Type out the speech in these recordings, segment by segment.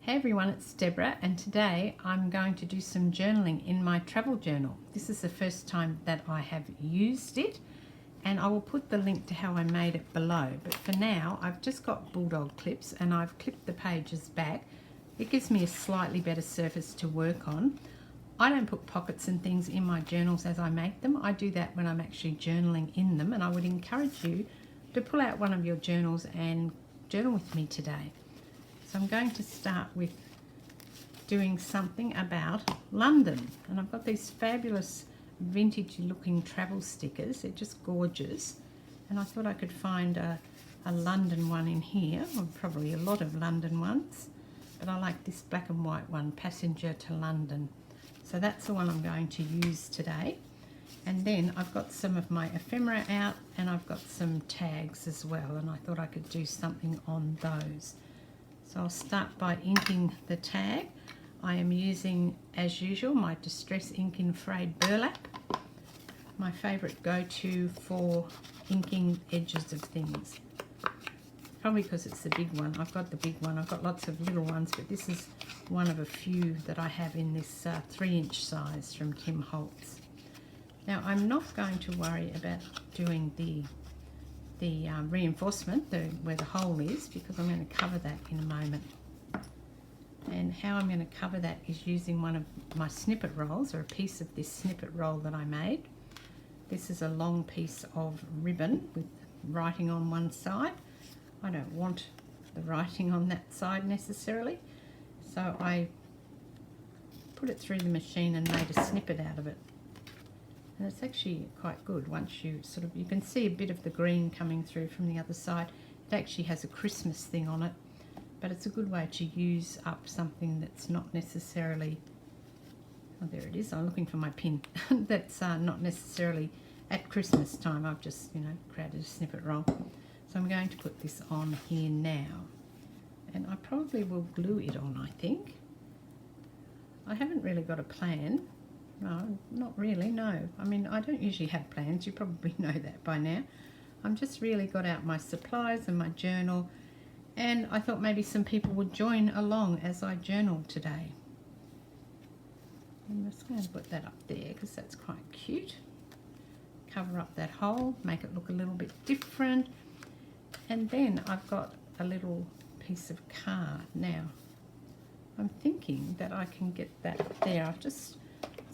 Hey everyone, it's Deborah, and today I'm going to do some journaling in my travel journal. This is the first time that I have used it, and I will put the link to how I made it below. But for now, I've just got bulldog clips and I've clipped the pages back. It gives me a slightly better surface to work on. I don't put pockets and things in my journals as I make them. I do that when I'm actually journaling in them, and I would encourage you to pull out one of your journals and journal with me today. So I'm going to start with doing something about London, and I've got these fabulous vintage looking travel stickers. They're just gorgeous, and I thought I could find a London one in here, or probably a lot of London ones, but I like this black and white one, Passenger to London. So that's the one I'm going to use today. And then I've got some of my ephemera out, and I've got some tags as well, and I thought I could do something on those. So I'll start by inking the tag. I am using, as usual, my Distress ink in frayed burlap. My favourite go-to for inking edges of things. Probably because it's the big one. I've got the big one. I've got lots of little ones, but this is one of a few that I have in this 3-inch size from Tim Holtz. Now, I'm not going to worry about doing the reinforcement where the hole is, because I'm going to cover that in a moment. And how I'm going to cover that is using one of my snippet rolls, or a piece of this snippet roll that I made. This is a long piece of ribbon with writing on one side. I don't want the writing on that side necessarily, so I put it through the machine and made a snippet out of it. And it's actually quite good once you you can see a bit of the green coming through from the other side. It actually has a Christmas thing on it, but it's a good way to use up something that's not necessarily, oh there it is, I'm looking for my pin, that's not necessarily at Christmas time. I've just, created a snippet roll. So I'm going to put this on here now, and I probably will glue it on, I think. I haven't really got a plan. No, not really, no. I mean, I don't usually have plans. You probably know that by now. I'm just really got out my supplies and my journal, and I thought maybe some people would join along as I journal today. I'm just going to put that up there because that's quite cute. Cover up that hole, make it look a little bit different. And then I've got a little piece of card. Now, I'm thinking that I can get that there. It's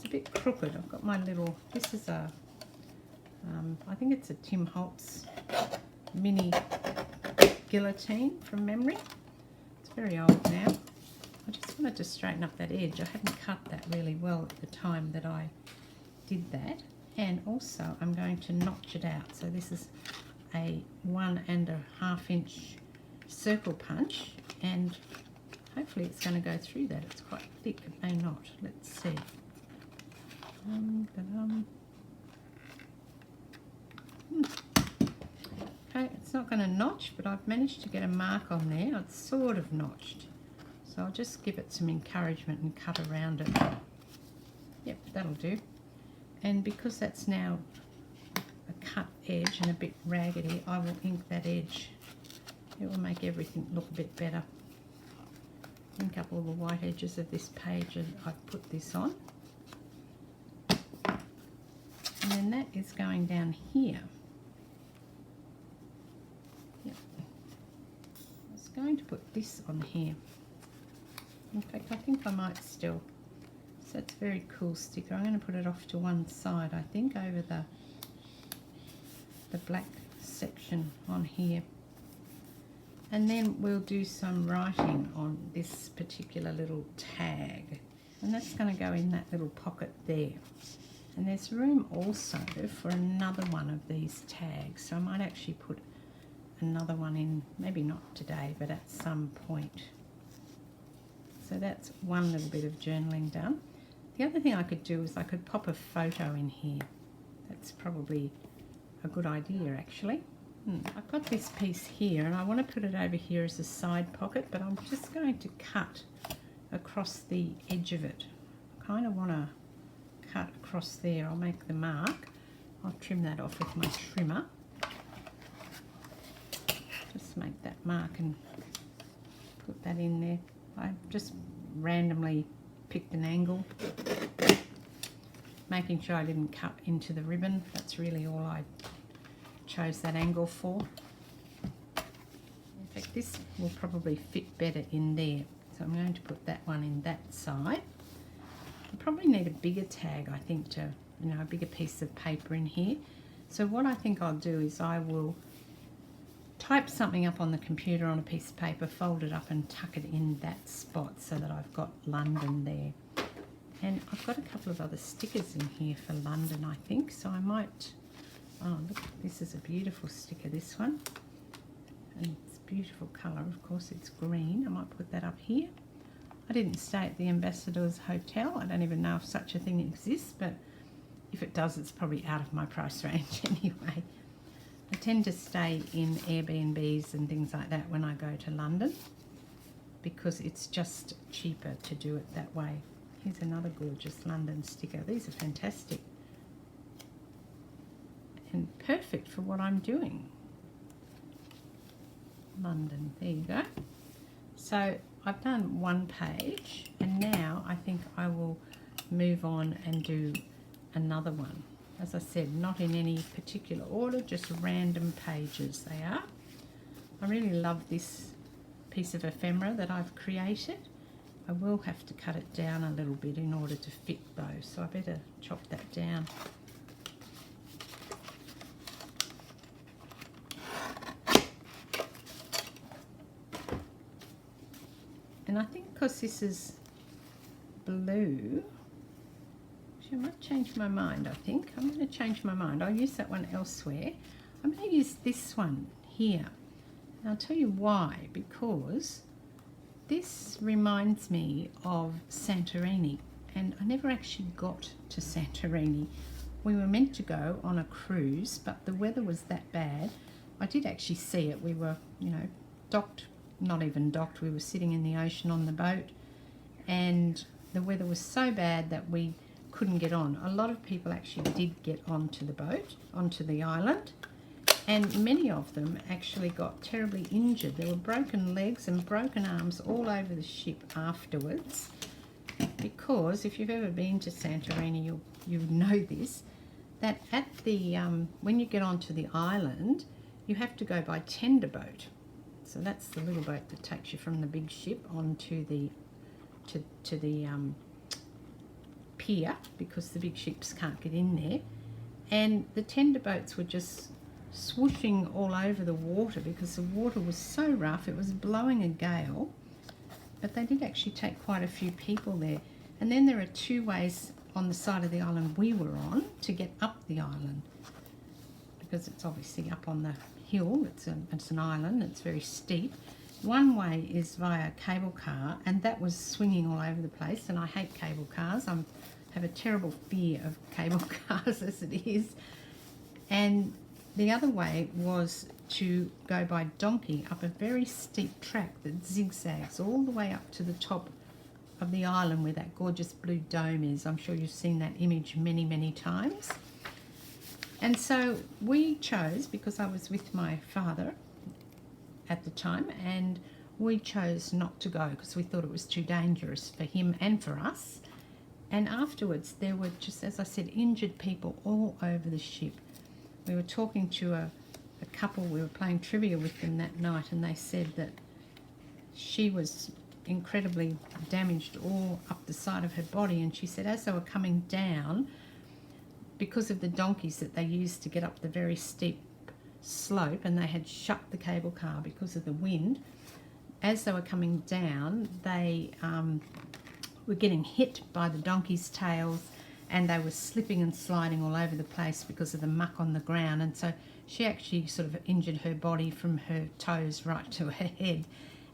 a bit crooked. I've got my little, this is a, I think it's a Tim Holtz mini guillotine from memory. It's very old now. I just wanted to straighten up that edge. I hadn't cut that really well at the time that I did that. And also I'm going to notch it out. So this is a 1.5 inch circle punch, and hopefully it's going to go through that. It's quite thick, it may not. Let's see. Okay, it's not going to notch, but I've managed to get a mark on there. It's sort of notched, so I'll just give it some encouragement and cut around it. Yep, that'll do. And because that's now a cut edge and a bit raggedy, I will ink that edge. It will make everything look a bit better. Ink up all the white edges of this page, and I've put this on. And then that is going down here. Yep. I was going to put this on here. In fact, I think I might still. So it's a very cool sticker. I'm going to put it off to one side, I think, over the black section on here. And then we'll do some writing on this particular little tag. And that's going to go in that little pocket there. And there's room also for another one of these tags. So I might actually put another one in, maybe not today, but at some point. So that's one little bit of journaling done. The other thing I could do is I could pop a photo in here. That's probably a good idea, actually. I've got this piece here, and I want to put it over here as a side pocket, but I'm just going to cut across the edge of it. I kind of want to cut across there. I'll make the mark. I'll trim that off with my trimmer. Just make that mark and put that in there. I just randomly picked an angle, making sure I didn't cut into the ribbon. That's really all I chose that angle for. In fact, this will probably fit better in there. So I'm going to put that one in that side. I probably need a bigger tag, I think, to, you know, a bigger piece of paper in here. So what I think I'll do is I will type something up on the computer on a piece of paper, fold it up and tuck it in that spot so that I've got London there. And I've got a couple of other stickers in here for London, I think, so I might... Oh, look, this is a beautiful sticker, this one. And it's a beautiful colour, of course, it's green. I might put that up here. I didn't stay at the Ambassador's Hotel. I don't even know if such a thing exists, but if it does, it's probably out of my price range anyway. I tend to stay in Airbnbs and things like that when I go to London because it's just cheaper to do it that way. Here's another gorgeous London sticker. These are fantastic and perfect for what I'm doing. London, there you go. So I've done one page and now I think I will move on and do another one. As I said, not in any particular order, just random pages they are. I really love this piece of ephemera that I've created. I will have to cut it down a little bit in order to fit those, so I better chop that down. And I think because this is blue, I might change my mind, I think. I'm going to change my mind. I'll use that one elsewhere. I'm going to use this one here. And I'll tell you why. Because this reminds me of Santorini. And I never actually got to Santorini. We were meant to go on a cruise, but the weather was that bad. I did actually see it. We were, you know, docked, not even docked. We were sitting in the ocean on the boat. And the weather was so bad that we couldn't get on. A lot of people actually did get onto the boat, onto the island, and many of them actually got terribly injured. There were broken legs and broken arms all over the ship afterwards, because if you've ever been to Santorini, you know this, that at the when you get onto the island, you have to go by tender boat. So that's the little boat that takes you from the big ship onto the to the pier, because the big ships can't get in there. And the tender boats were just swooshing all over the water because the water was so rough. It was blowing a gale, but they did actually take quite a few people there. And then there are two ways on the side of the island we were on to get up the island, because it's obviously up on the hill. It's an island. It's very steep. One way is via cable car, and that was swinging all over the place, and I hate cable cars. I have a terrible fear of cable cars as it is. And the other way was to go by donkey up a very steep track that zigzags all the way up to the top of the island where that gorgeous blue dome is. I'm sure you've seen that image many, many times. And so we chose, because I was with my father at the time, and we chose not to go because we thought it was too dangerous for him and for us. And afterwards there were, just as I said, injured people all over the ship. We were talking to a couple, we were playing trivia with them that night, and they said that she was incredibly damaged all up the side of her body, and she said as they were coming down, because of the donkeys that they used to get up the very steep slope, and they had shut the cable car because of the wind, as they were coming down they were getting hit by the donkeys' tails, and they were slipping and sliding all over the place because of the muck on the ground. And so she actually sort of injured her body from her toes right to her head.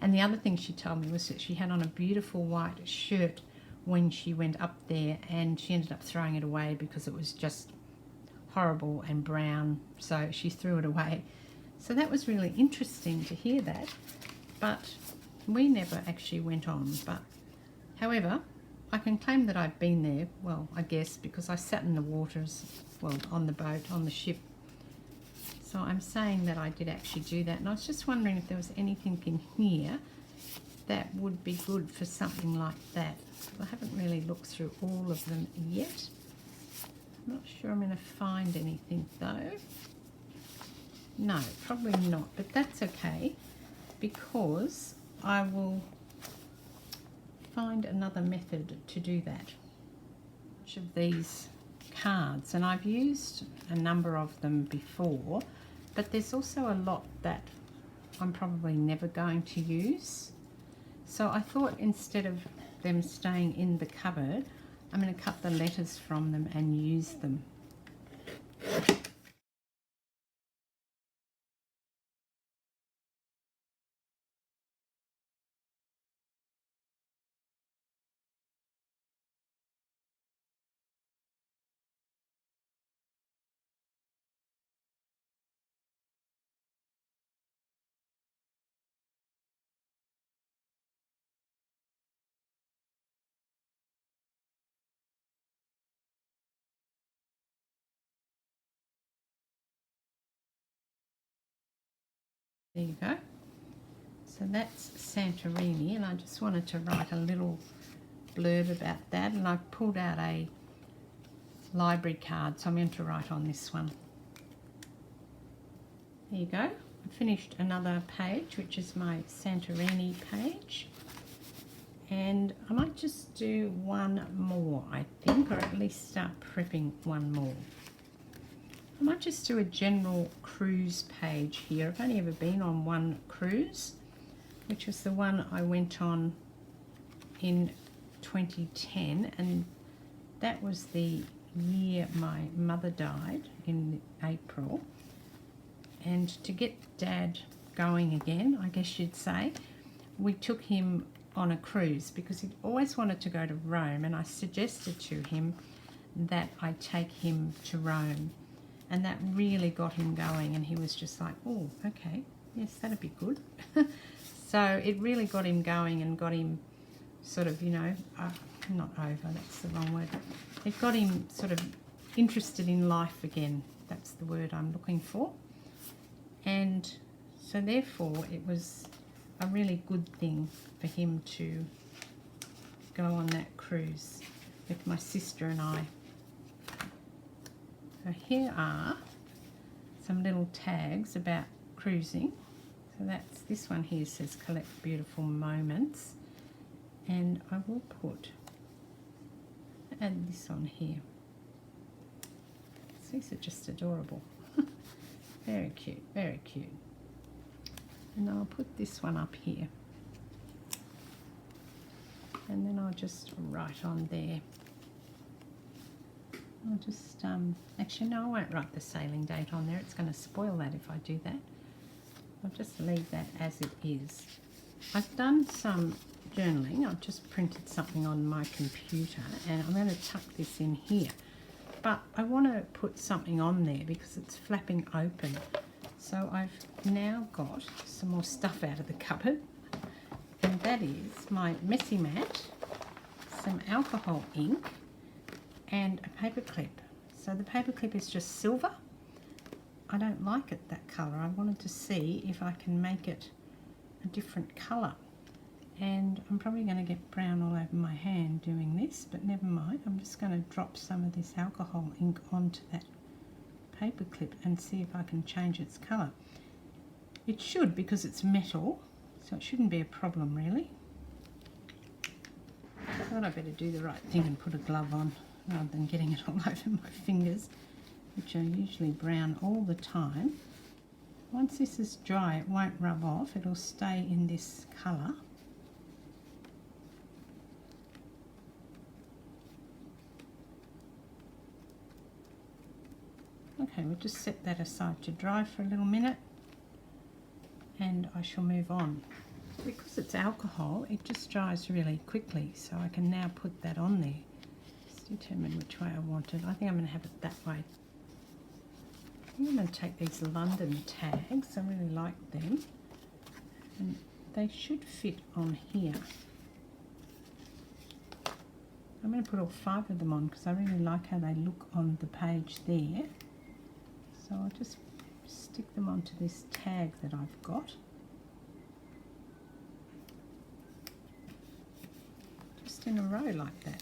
And the other thing she told me was that she had on a beautiful white shirt when she went up there, and she ended up throwing it away because it was just horrible and brown, so she threw it away. So that was really interesting to hear that, but we never actually went on. But however, I can claim that I've been there, well, I guess, because I sat in the waters, well, on the boat, on the ship. So I'm saying that I did actually do that, and I was just wondering if there was anything in here that would be good for something like that. I haven't really looked through all of them yet. I'm not sure I'm going to find anything though. No, probably not, but that's okay because I will find another method to do that. Each of these cards, and I've used a number of them before, but there's also a lot that I'm probably never going to use. So I thought instead of them staying in the cupboard, I'm going to cut the letters from them and use them. There you go. So that's Santorini, and I just wanted to write a little blurb about that, and I've pulled out a library card, so I'm going to write on this one. There you go. I finished another page, which is my Santorini page, and I might just do one more, I think, or at least start prepping one more. I might just do a general cruise page here. I've only ever been on one cruise, which was the one I went on in 2010, and that was the year my mother died in April. And to get Dad going again, I guess you'd say, we took him on a cruise because he'd always wanted to go to Rome, and I suggested to him that I take him to Rome. And that really got him going, and he was just like, oh, okay, yes, that'd be good. So it really got him going and got him sort of, you know, not over, that's the wrong word. It got him sort of interested in life again. That's the word I'm looking for. And so therefore it was a really good thing for him to go on that cruise with my sister and I. So here are some little tags about cruising. So that's, this one here says collect beautiful moments, and I will add this on here. So these are just adorable. Very cute, very cute. And I'll put this one up here, and then I'll just write on there. I'll just, actually no, I won't write the sailing date on there. It's going to spoil that if I do that. I'll just leave that as it is. I've done some journaling. I've just printed something on my computer, and I'm going to tuck this in here. But I want to put something on there because it's flapping open. So I've now got some more stuff out of the cupboard, and that is my messy mat, some alcohol ink, and a paper clip. So the paper clip is just silver. I don't like it that colour. I wanted to see if I can make it a different colour. And I'm probably going to get brown all over my hand doing this, but never mind. I'm just going to drop some of this alcohol ink onto that paper clip and see if I can change its colour. It should, because it's metal, so it shouldn't be a problem really. I thought I'd better do the right thing and put a glove on rather than getting it all over my fingers, which are usually brown all the time. Once this is dry, it won't rub off. It'll stay in this colour. Okay, we'll just set that aside to dry for a little minute, and I shall move on. Because it's alcohol, it just dries really quickly, so I can now put that on there. Just determine which way I want it. I think I'm going to have it that way. I'm going to take these London tags. I really like them, and they should fit on here. I'm going to put all 5 of them on because I really like how they look on the page there. So I'll just stick them onto this tag that I've got. just in a row like that.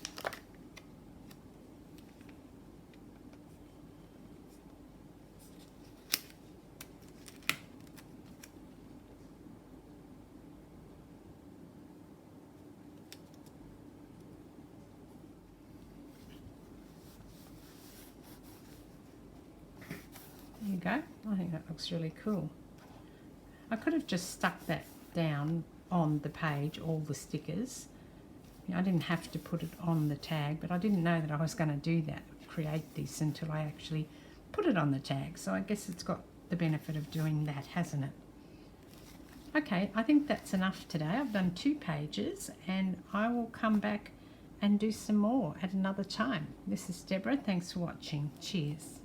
There you go. I think that looks really cool. I could have just stuck that down on the page, all the stickers. You know, I didn't have to put it on the tag, but I didn't know that I was going to do that, create this, until I actually put it on the tag. So I guess it's got the benefit of doing that, hasn't it? Okay, I think that's enough today. I've done 2 pages and I will come back and do some more at another time. This is Deborah. Thanks for watching. Cheers.